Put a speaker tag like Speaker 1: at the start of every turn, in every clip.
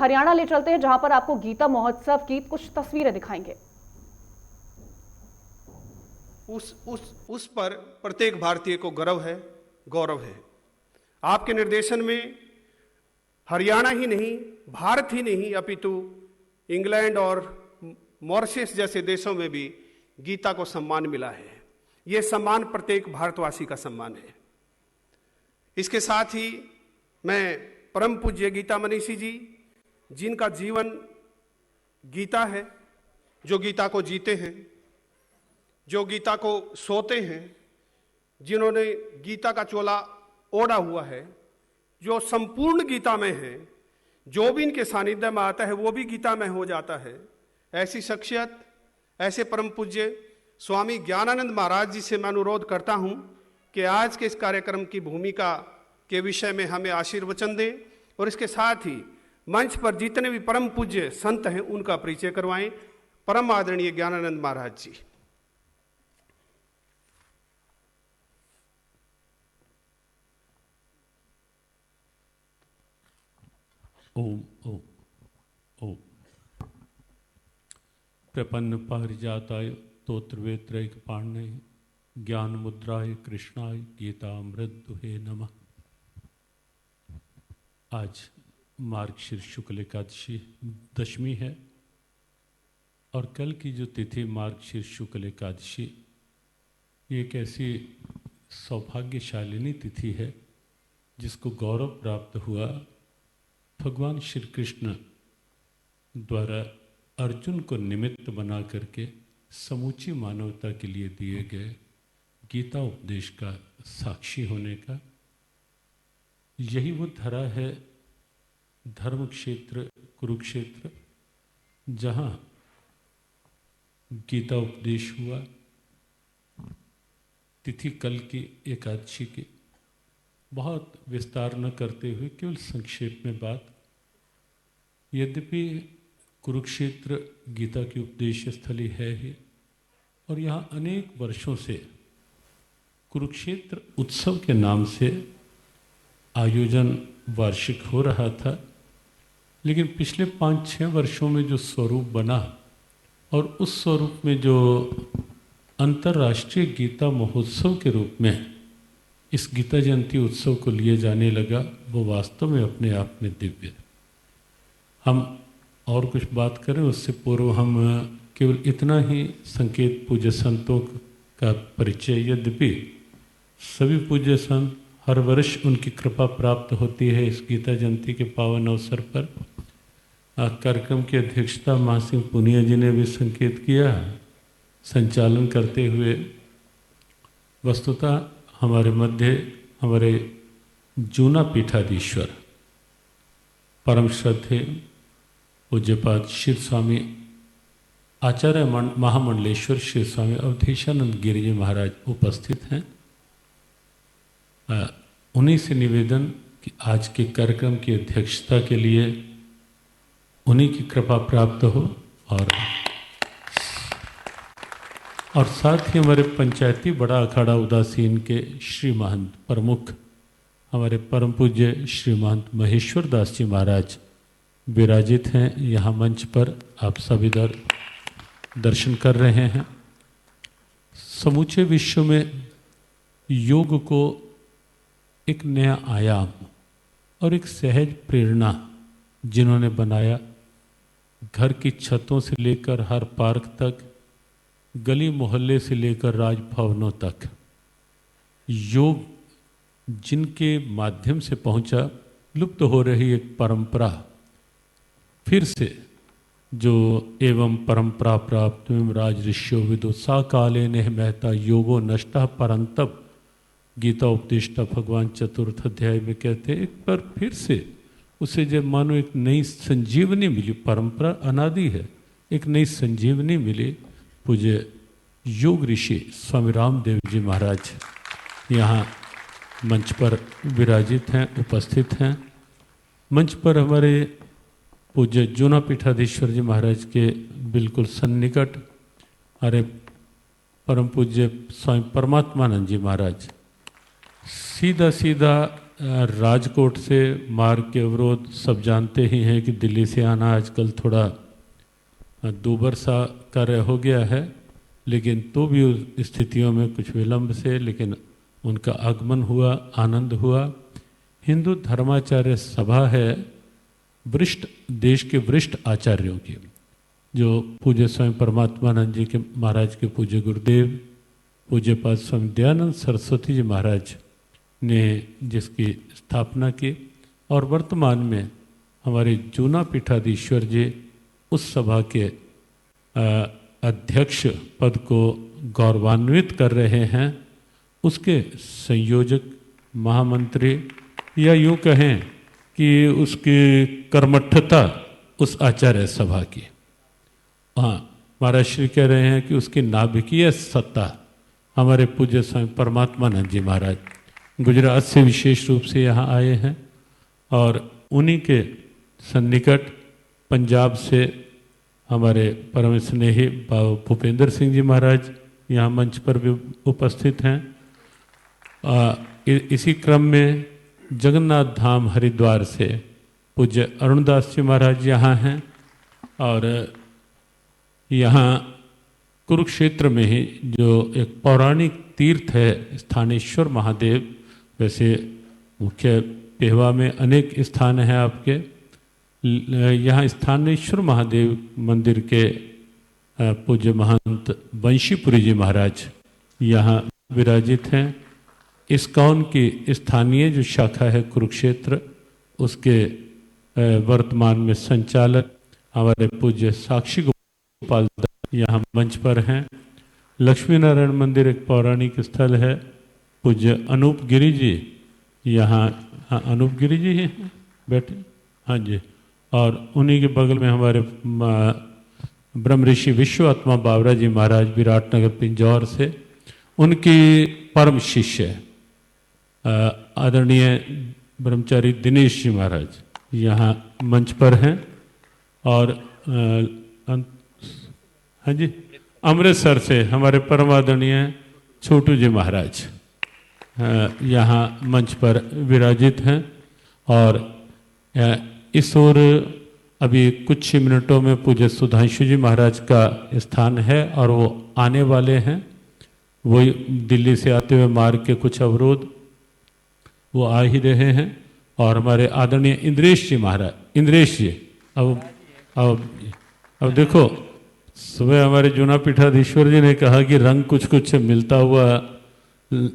Speaker 1: हरियाणा ले चलते हैं, जहां पर आपको गीता महोत्सव की कुछ तस्वीरें दिखाएंगे।
Speaker 2: उस पर प्रत्येक भारतीय को गर्व है, गौरव है। आपके निर्देशन में हरियाणा ही नहीं, भारत ही नहीं, अपितु इंग्लैंड और मॉरिशस जैसे देशों में भी गीता को सम्मान मिला है। यह सम्मान प्रत्येक भारतवासी का सम्मान है। इसके साथ ही मैं परम पूज्य गीता मनीषी जी, जिनका जीवन गीता है, जो गीता को जीते हैं, जो गीता को सोते हैं, जिन्होंने गीता का चोला ओढ़ा हुआ है, जो संपूर्ण गीता में है, जो भी इनके सानिध्य में आता है वो भी गीता में हो जाता है। ऐसी शख्सियत, ऐसे परम पूज्य स्वामी ज्ञानानंद महाराज जी से मैं अनुरोध करता हूं कि आज के इस कार्यक्रम की भूमिका के विषय में हमें आशीर्वचन दें और इसके साथ ही मंच पर जितने भी परम पूज्य संत हैं उनका परिचय करवाएं। परम आदरणीय ज्ञानानंद महाराज जी।
Speaker 3: ओम ओम ओम। प्रपन्न पारिजाताय स्तोत्रवेत्रैक पाणय ज्ञान मुद्राय कृष्णाय गीतामृत दुहे नमः। आज मार्गशीर्ष शुक्ल एकादशी दशमी है और कल की जो तिथि मार्गशीर्ष शुक्ल एकादशी, ये एक ऐसी सौभाग्यशालिनी तिथि है जिसको गौरव प्राप्त हुआ भगवान श्री कृष्ण द्वारा अर्जुन को निमित्त बना करके समूची मानवता के लिए दिए गए गीता उपदेश का साक्षी होने का। यही वो धरा है, धर्म क्षेत्र कुरुक्षेत्र, जहाँ गीता उपदेश हुआ। तिथि कल की एकादशी की, बहुत विस्तार न करते हुए केवल संक्षेप में बात। यद्यपि कुरुक्षेत्र गीता की उपदेश स्थली है ही, और यहाँ अनेक वर्षों से कुरुक्षेत्र उत्सव के नाम से आयोजन वार्षिक हो रहा था, लेकिन पिछले 5-6 वर्षों में जो स्वरूप बना और उस स्वरूप में जो अंतर्राष्ट्रीय गीता महोत्सव के रूप में इस गीता जयंती उत्सव को लिए जाने लगा, वो वास्तव में अपने आप में दिव्य है। हम और कुछ बात करें उससे पूर्व हम केवल इतना ही संकेत पूज्य संतों का परिचय। यद्यपि सभी पूज्य संत हर वर्ष उनकी कृपा प्राप्त होती है, इस गीता जयंती के पावन अवसर पर कार्यक्रम की अध्यक्षता महासिंह पुनिया जी ने भी संकेत किया, संचालन करते हुए। वस्तुतः हमारे मध्य हमारे जूना पीठाधीश्वर परम श्रद्धे पूज्यपाद श्री स्वामी आचार्य महामंडलेश्वर श्री स्वामी अवधेशानंद गिरि जी महाराज उपस्थित हैं। उन्हीं से निवेदन कि आज के कार्यक्रम की अध्यक्षता के लिए उन्हीं की कृपा प्राप्त हो, और साथ ही हमारे पंचायती बड़ा अखाड़ा उदासीन के श्री महंत प्रमुख हमारे परम पूज्य श्री महंत महेश्वर दास जी महाराज विराजित हैं यहाँ मंच पर। आप सभी दर्शन कर रहे हैं। समूचे विश्व में योग को एक नया आयाम और एक सहज प्रेरणा जिन्होंने बनाया, घर की छतों से लेकर हर पार्क तक, गली मोहल्ले से लेकर राजभवनों तक, योग जिनके माध्यम से पहुंचा, लुप्त हो रही एक परंपरा फिर से जो एवं परंपरा प्राप्त राजऋष्यो विदु सा काले ने महता योगो नष्टा परंतप, गीता उपदेष्टा भगवान चतुर्थ अध्याय में कहते हैं। एक बार फिर से उसे जब मानो एक नई संजीवनी मिली, परंपरा अनादि है, एक नई संजीवनी मिली। पूज्य योग ऋषि स्वामी रामदेव जी महाराज यहाँ मंच पर विराजित हैं, उपस्थित हैं। मंच पर हमारे पूज्य जूना पीठाधीश्वर जी महाराज के बिल्कुल सन्निकट हमारे परम पूज्य स्वामी परमात्मानंद जी महाराज सीधा सीधा राजकोट से मार्ग के अवरोध सब जानते ही हैं कि दिल्ली से आना आजकल थोड़ा दूभर सा कार्य हो गया है, लेकिन तो भी उस स्थितियों में कुछ विलंब से लेकिन उनका आगमन हुआ, आनंद हुआ। हिंदू धर्माचार्य सभा है वरिष्ठ देश के वरिष्ठ आचार्यों की, जो पूज्य स्वामी परमात्मानंद जी के महाराज के पूज्य गुरुदेव पूज्य पाद स्वामी दयानंद सरस्वती जी महाराज ने जिसकी स्थापना की, और वर्तमान में हमारे जूना पीठाधीश्वर जी उस सभा के अध्यक्ष पद को गौरवान्वित कर रहे हैं। उसके संयोजक महामंत्री, या यूँ कहें कि उसकी कर्मठता उस आचार्य सभा की, हाँ महाराज श्री कह रहे हैं कि उसकी नाभिकीय सत्ता हमारे पूज्य स्वामी परमात्मानंद जी महाराज गुजरात से विशेष रूप से यहाँ आए हैं, और उन्हीं के सन्निकट पंजाब से हमारे परम स्नेही बाबा भूपेंद्र सिंह जी महाराज यहाँ मंच पर भी उपस्थित हैं। इसी क्रम में जगन्नाथ धाम हरिद्वार से पूज्य अरुणदास जी महाराज यहाँ हैं, और यहाँ कुरुक्षेत्र में ही जो एक पौराणिक तीर्थ है स्थानेश्वर महादेव, वैसे मुख्य पेहवा में अनेक स्थान हैं आपके, यहाँ स्थानेश्वर महादेव मंदिर के पूज्य महंत बंशीपुरी जी महाराज यहाँ विराजित हैं। इस्कॉन की स्थानीय जो शाखा है कुरुक्षेत्र, उसके वर्तमान में संचालक हमारे पूज्य साक्षी गोपाल यहाँ मंच पर हैं। लक्ष्मी नारायण मंदिर एक पौराणिक स्थल है, पूज्य अनूप गिरी जी यहाँ, हाँ अनूप गिरी जी हैं बैठे, हाँ जी, और उन्हीं के बगल में हमारे ब्रह्म ऋषि विश्वात्मा बावरा जी महाराज विराटनगर पिंजौर से, उनकी परम शिष्य आदरणीय ब्रह्मचारी दिनेश जी महाराज यहाँ मंच पर हैं, और हाँ जी अमृतसर से हमारे परम आदरणीय छोटू जी महाराज यहाँ मंच पर विराजित हैं। और इस ओर अभी कुछ ही मिनटों में पूज्य सुधांशु जी महाराज का स्थान है, और वो आने वाले हैं। वही दिल्ली से आते हुए मार्ग के कुछ अवरोध वो आ ही रहे हैं। और हमारे आदरणीय इंद्रेश जी महाराज, इंद्रेश जी अब देखो, सुबह हमारे जूना पीठाधीश्वर जी ने कहा कि रंग कुछ कुछ मिलता हुआ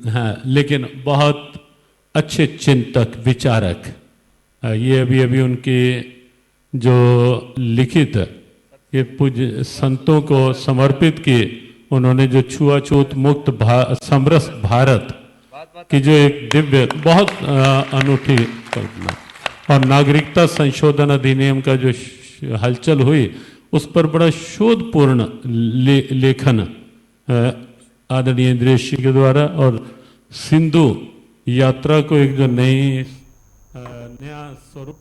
Speaker 3: है, लेकिन बहुत अच्छे चिंतक विचारक, ये अभी उनकी जो लिखित ये पूज्य संतों को समर्पित की, उन्होंने जो छुआछूत मुक्त समरस भारत की जो एक दिव्य बहुत अनूठी कल्पना, और नागरिकता संशोधन अधिनियम का जो हलचल हुई, उस पर बड़ा शोधपूर्ण लेखन आदरणीय इंद्रेश जी के द्वारा, और सिंधु यात्रा को एक जो नया स्वरूप